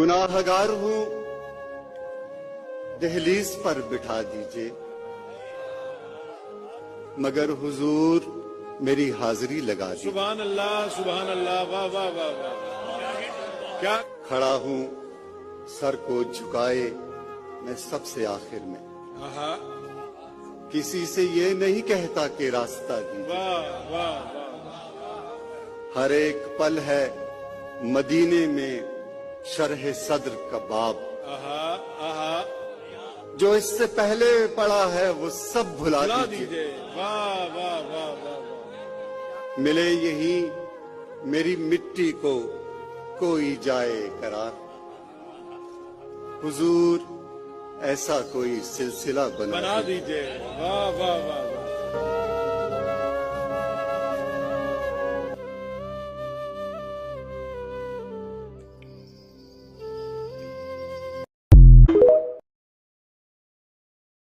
गुनाहगार हूं, दहलीज पर बिठा दीजिए, मगर हुजूर मेरी हाजिरी लगा दी। सुभान अल्लाह, वाह वाह वाह वाह। क्या खड़ा हूं सर को झुकाए मैं सबसे आखिर में, आहा, किसी से ये नहीं कहता कि रास्ता दीजिए। वाह वाह वाह। हर एक पल है मदीने में शरह सद्र का बाब, आहा आहा, जो इससे पहले पड़ा है वो सब भुला बुला दीजिए। दीजिए। वाह वाह वाह वाह वाह। मिले यही मेरी मिट्टी को कोई जाए करार, हुजूर ऐसा कोई सिलसिला बना बना दीजिए। वाह वाह वाह।